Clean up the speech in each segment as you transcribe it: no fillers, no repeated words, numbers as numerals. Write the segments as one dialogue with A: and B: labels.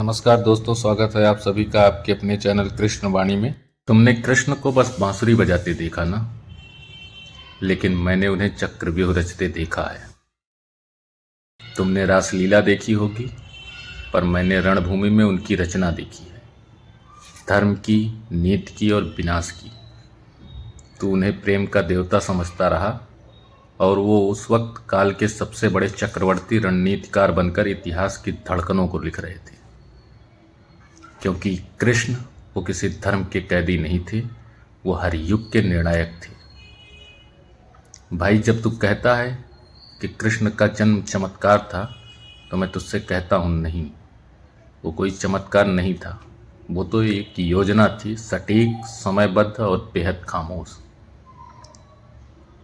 A: नमस्कार दोस्तों, स्वागत है आप सभी का आपके अपने चैनल कृष्ण वाणी में। तुमने कृष्ण को बस बांसुरी बजाते देखा ना, लेकिन मैंने उन्हें चक्रव्यूह रचते देखा है। तुमने रासलीला देखी होगी, पर मैंने रणभूमि में उनकी रचना देखी है, धर्म की, नीति की और विनाश की। तू उन्हें प्रेम का देवता समझता रहा, और वो उस वक्त काल के सबसे बड़े चक्रवर्ती रणनीतिकार बनकर इतिहास की धड़कनों को लिख रहे थे। क्योंकि कृष्ण वो किसी धर्म के कैदी नहीं थे, वो हर युग के निर्णायक थे। भाई, जब तू कहता है कि कृष्ण का जन्म चमत्कार था, तो मैं तुझसे कहता हूँ नहीं, वो कोई चमत्कार नहीं था। वो तो एक योजना थी, सटीक, समयबद्ध और बेहद खामोश।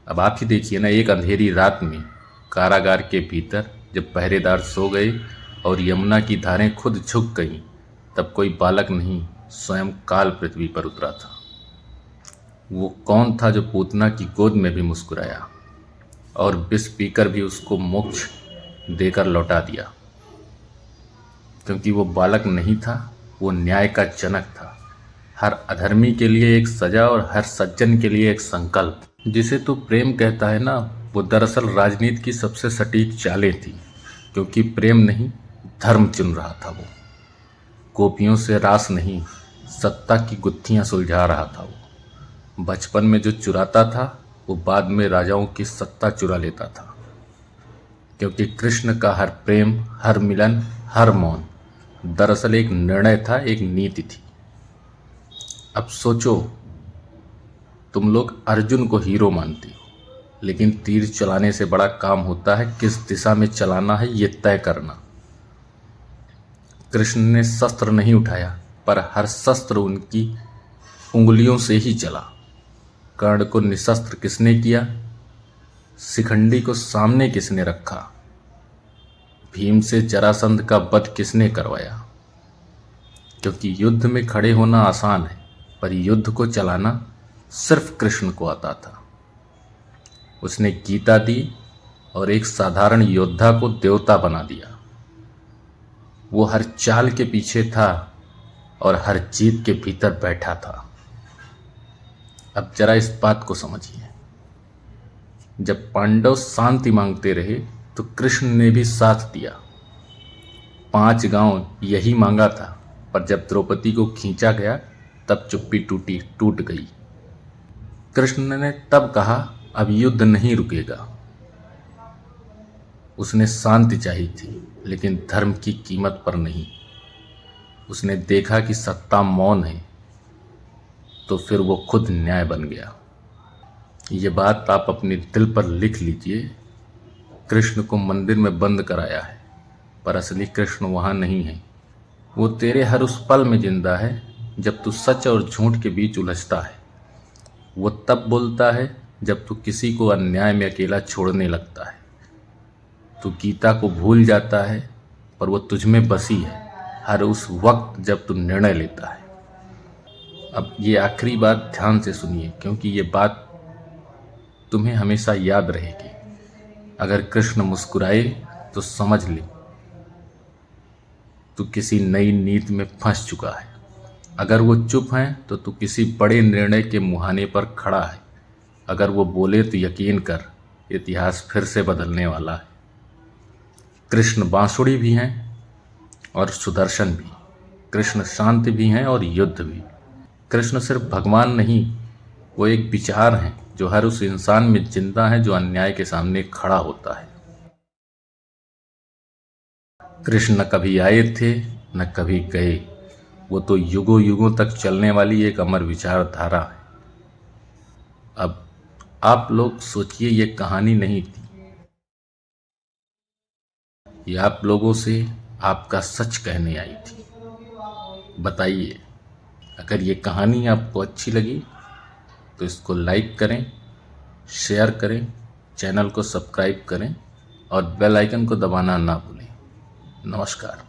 A: अब आप ही देखिए ना, एक अंधेरी रात में कारागार के भीतर जब पहरेदार सो गए और यमुना की धारें खुद झुक गईं, तब कोई बालक नहीं, स्वयं काल पृथ्वी पर उतरा था। वो कौन था जो पूतना की गोद में भी मुस्कुराया और विष पीकर भी उसको मोक्ष देकर लौटा दिया? क्योंकि वो बालक नहीं था, वो न्याय का जनक था। हर अधर्मी के लिए एक सजा और हर सज्जन के लिए एक संकल्प। जिसे तू प्रेम कहता है ना, वो दरअसल राजनीति की सबसे सटीक चालें थी। क्योंकि प्रेम नहीं, धर्म चुन रहा था वो। गोपियों से रास नहीं, सत्ता की गुत्थियां सुलझा रहा था वो। बचपन में जो चुराता था, वो बाद में राजाओं की सत्ता चुरा लेता था। क्योंकि कृष्ण का हर प्रेम, हर मिलन, हर मौन दरअसल एक निर्णय था, एक नीति थी। अब सोचो, तुम लोग अर्जुन को हीरो मानते हो, लेकिन तीर चलाने से बड़ा काम होता है किस दिशा में चलाना है ये तय करना। कृष्ण ने शस्त्र नहीं उठाया, पर हर शस्त्र उनकी उंगलियों से ही चला। कर्ण को निशस्त्र किसने किया? शिखंडी को सामने किसने रखा? भीम से जरासंध का वध किसने करवाया? क्योंकि युद्ध में खड़े होना आसान है, पर युद्ध को चलाना सिर्फ कृष्ण को आता था। उसने गीता दी और एक साधारण योद्धा को देवता बना दिया। वो हर चाल के पीछे था और हर जीत के भीतर बैठा था। अब जरा इस बात को समझिए, जब पांडव शांति मांगते रहे तो कृष्ण ने भी साथ दिया। 5 गांव यही मांगा था, पर जब द्रौपदी को खींचा गया तब चुप्पी टूट गई। कृष्ण ने तब कहा, अब युद्ध नहीं रुकेगा। उसने शांति चाहिए थी, लेकिन धर्म की कीमत पर नहीं। उसने देखा कि सत्ता मौन है, तो फिर वो खुद न्याय बन गया। ये बात आप अपने दिल पर लिख लीजिए। कृष्ण को मंदिर में बंद कराया है, पर असली कृष्ण वहाँ नहीं है। वो तेरे हर उस पल में जिंदा है जब तू सच और झूठ के बीच उलझता है। वो तब बोलता है जब तू किसी को अन्याय में अकेला छोड़ने लगता है। तू गीता को भूल जाता है, पर वो तुझ में बसी है हर उस वक्त जब तू निर्णय लेता है। अब ये आखिरी बात ध्यान से सुनिए, क्योंकि ये बात तुम्हें हमेशा याद रहेगी। अगर कृष्ण मुस्कुराए तो समझ ले तू किसी नई नीति में फंस चुका है। अगर वो चुप हैं तो तू किसी बड़े निर्णय के मुहाने पर खड़ा है। अगर वो बोले तो यकीन कर, इतिहास फिर से बदलने वाला है। कृष्ण बांसुरी भी हैं और सुदर्शन भी। कृष्ण शांति भी हैं और युद्ध भी। कृष्ण सिर्फ भगवान नहीं, वो एक विचार हैं जो हर उस इंसान में जिंदा है जो अन्याय के सामने खड़ा होता है। कृष्ण न कभी आए थे, न कभी गए। वो तो युगों युगों तक चलने वाली एक अमर विचारधारा है। अब आप लोग सोचिए, ये कहानी नहीं थी, ये आप लोगों से आपका सच कहने आई थी। बताइए, अगर ये कहानी आपको अच्छी लगी तो इसको लाइक करें, शेयर करें, चैनल को सब्सक्राइब करें और बेल आइकन को दबाना ना भूलें। नमस्कार।